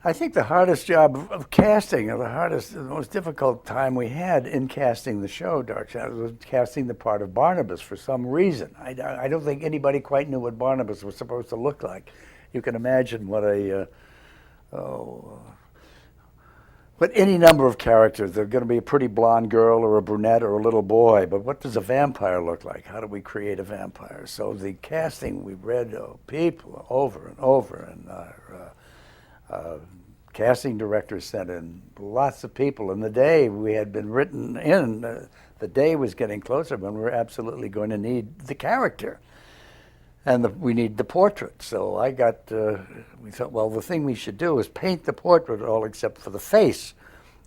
I think the hardest job of casting, or the most difficult time we had in casting the show, Dark Shadows, was casting the part of Barnabas for some reason. I don't think anybody quite knew what Barnabas was supposed to look like. You can imagine what any number of characters. They're going to be a pretty blonde girl or a brunette or a little boy, but what does a vampire look like? How do we create a vampire? So the casting, we read people over and over, and casting director sent in lots of people. And the day we had been written in, the day was getting closer when we were absolutely going to need the character. And we need the portrait. So we thought, well, the thing we should do is paint the portrait all except for the face.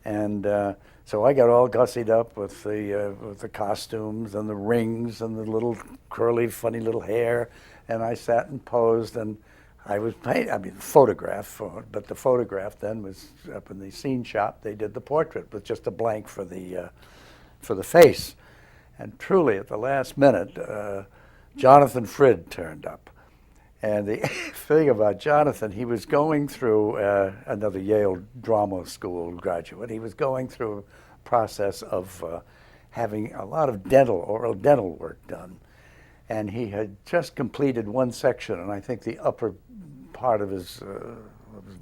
And so I got all gussied up with the costumes and the rings and the little curly, funny little hair. And I sat and posed, and I was photograph, but the photograph then was up in the scene shop. They did the portrait with just a blank for the face. And truly, at the last minute, Jonathan Frid turned up. And the thing about Jonathan, he was going through another Yale drama school graduate. He was going through a process of having a lot of oral dental work done. And he had just completed one section, and I think the upper part of his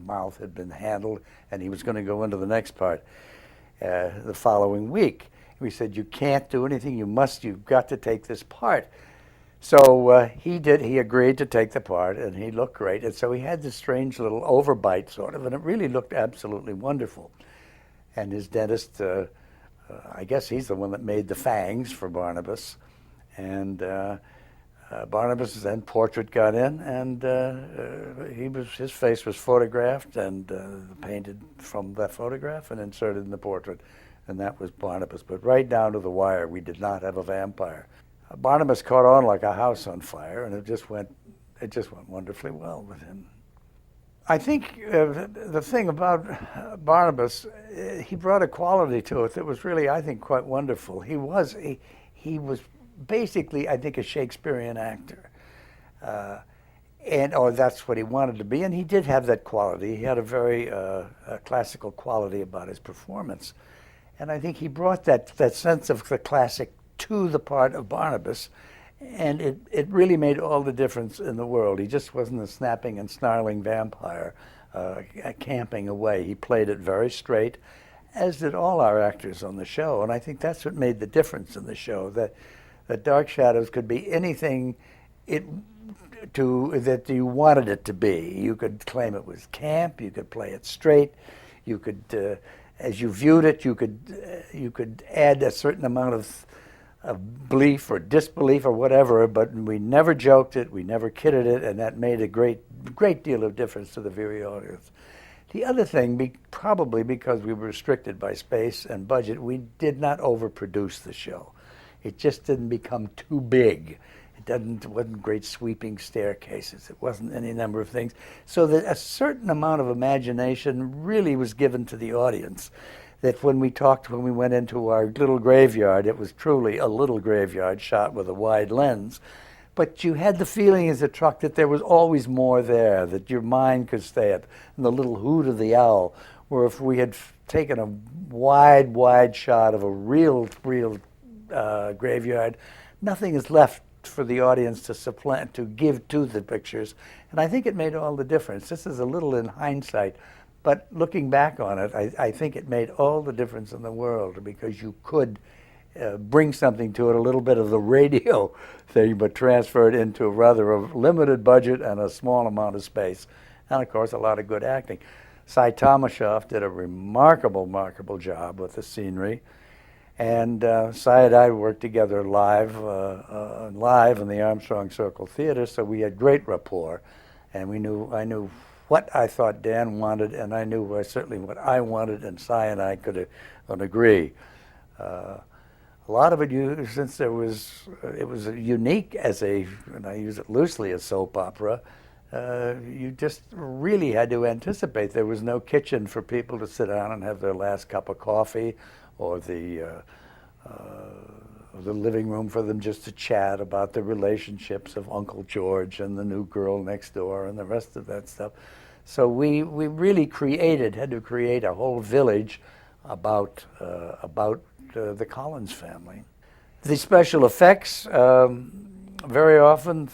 mouth had been handled, and he was going to go into the next part the following week. We said, you can't do anything, you've got to take this part. So he did. He agreed to take the part, and he looked great. And so he had this strange little overbite, sort of, and it really looked absolutely wonderful. And his dentist, I guess he's the one that made the fangs for Barnabas. And Barnabas' then portrait got in, and his face was photographed and painted from that photograph and inserted in the portrait, and that was Barnabas. But right down to the wire, we did not have a vampire. Barnabas caught on like a house on fire, and it just went wonderfully well with him. I think the thing about Barnabas, he brought a quality to it that was really, I think, quite wonderful. He was basically, I think, a Shakespearean actor, or that's what he wanted to be, and he did have that quality. He had a very classical quality about his performance, and I think he brought that sense of the classic to the part of Barnabas, and it really made all the difference in the world. He just wasn't a snapping and snarling vampire camping away. He played it very straight, as did all our actors on the show, and I think that's what made the difference in the show, that Dark Shadows could be anything that you wanted it to be. You could claim it was camp, you could play it straight, you could, as you viewed it, you could add a certain amount of belief or disbelief or whatever, but we never joked it, we never kidded it, and that made a great deal of difference to the viewing audience. The other thing, probably because we were restricted by space and budget, we did not overproduce the show. It just didn't become too big. It wasn't great sweeping staircases. It wasn't any number of things. So that a certain amount of imagination really was given to the audience. That when we went into our little graveyard, it was truly a little graveyard shot with a wide lens. But you had the feeling as a truck that there was always more there, that your mind could stay at. And the little hoot of the owl, where if we had taken a wide shot of a real graveyard, nothing is left for the audience to give to the pictures. And I think it made all the difference. This is a little in hindsight, but looking back on it, I think it made all the difference in the world, because you could bring something to it, a little bit of the radio thing, but transfer it into rather a limited budget and a small amount of space. And of course, a lot of good acting. Cy Tomashoff did a remarkable job with the scenery. And Cy and I worked together live in the Armstrong Circle Theater, so we had great rapport. And I knew what I thought Dan wanted, and I knew certainly what I wanted, and Cy and I could agree. A lot of it, since it was unique and I use it loosely, as soap opera, you just really had to anticipate. There was no kitchen for people to sit down and have their last cup of coffee, or the living room for them just to chat about the relationships of Uncle George and the new girl next door and the rest of that stuff. So we really had to create a whole village about the Collins family. The special effects, very often,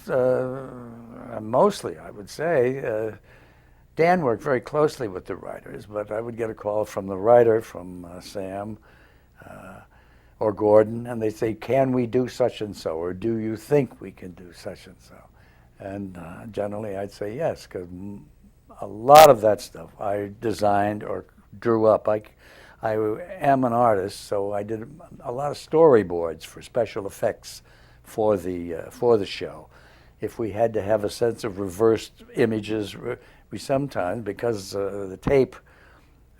mostly I would say, Dan worked very closely with the writers, but I would get a call from the writer, from Sam or Gordon, and they'd say, can we do such and so, or do you think we can do such and so? And generally I'd say yes, because a lot of that stuff I designed or drew up. I am an artist, so I did a lot of storyboards for special effects for the show. If we had to have a sense of reversed images, we sometimes, because the tape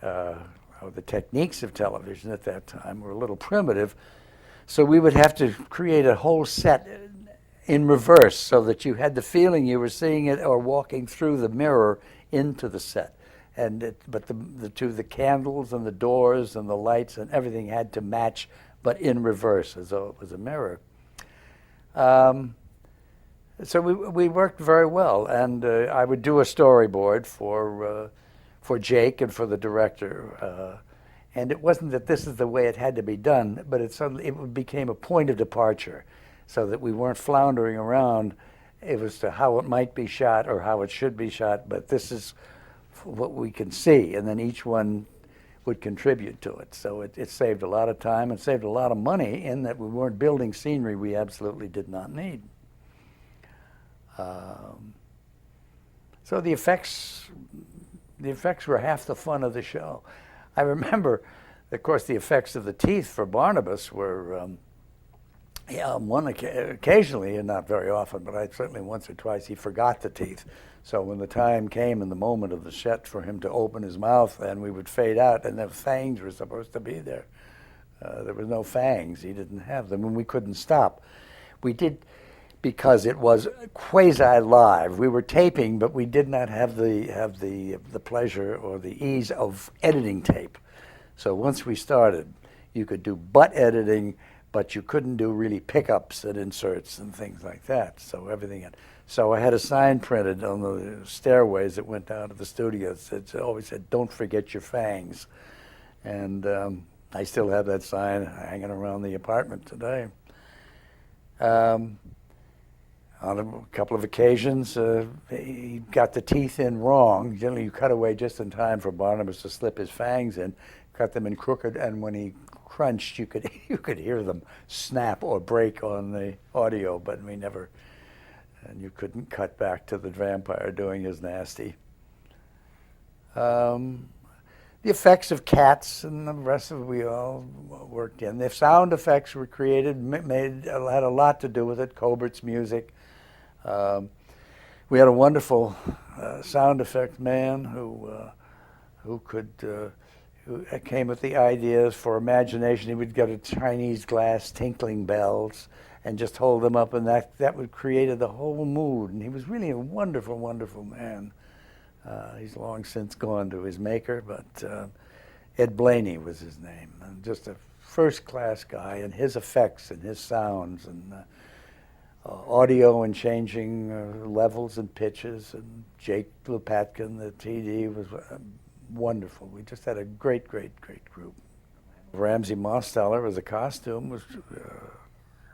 or the techniques of television at that time were a little primitive, so we would have to create a whole set in reverse so that you had the feeling you were seeing it or walking through the mirror into the set. But the candles and the doors and the lights and everything had to match, but in reverse, as though it was a mirror. So we worked very well, and I would do a storyboard for Jake and for the director. And it wasn't that this is the way it had to be done, but it became a point of departure, so that we weren't floundering around. It was to how it might be shot or how it should be shot, but this is what we can see, and then each one would contribute to it. So it saved a lot of time and saved a lot of money in that we weren't building scenery we absolutely did not need. So the effects were half the fun of the show. I remember, of course, the effects of the teeth for Barnabas were occasionally, and not very often, but certainly once or twice, he forgot the teeth. So when the time came in the moment of the set for him to open his mouth, then we would fade out, and the fangs were supposed to be there. There were no fangs. He didn't have them, and we couldn't stop. We did, because it was quasi-live. We were taping, but we did not have the pleasure or the ease of editing tape. So once we started, you could do butt editing, but you couldn't do really pickups and inserts and things like that. So so I had a sign printed on the stairways that went down to the studio that always said, "Don't forget your fangs." And I still have that sign hanging around the apartment today. On a couple of occasions, he got the teeth in wrong. Generally, you cut away just in time for Barnabas to slip his fangs in, cut them in crooked, and when he crunched, you could hear them snap or break on the audio, but we never, and you couldn't cut back to the vampire doing his nasty. The effects of cats and the rest of it we all worked in. The sound effects were created, had a lot to do with it. Cobert's music. We had a wonderful sound effect man who came with the ideas for imagination. He would get a Chinese glass tinkling bells and just hold them up, and that would create the whole mood. And he was really a wonderful, wonderful man. He's long since gone to his maker, but Ed Blaney was his name, and just a first-class guy, and his effects and his sounds and audio and changing levels and pitches, and Jake Lupatkin, the TD, was wonderful. We just had a great, great, great group. Ramsey Mosteller as a costume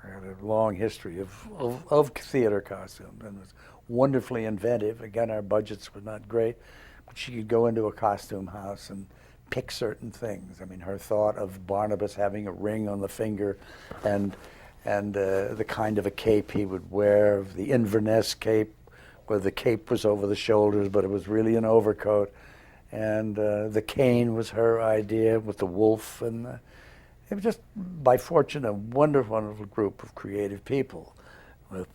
had a long history of theater costumes and was wonderfully inventive. Again, our budgets were not great, but she could go into a costume house and pick certain things. I mean, her thought of Barnabas having a ring on the finger and the kind of a cape he would wear, the Inverness cape, where the cape was over the shoulders, but it was really an overcoat. And the cane was her idea with the wolf. And it was just, by fortune, a wonderful, wonderful group of creative people with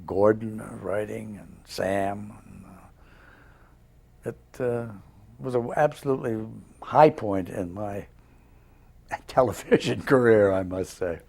Gordon writing and Sam. And, it was an absolutely high point in my television career, I must say.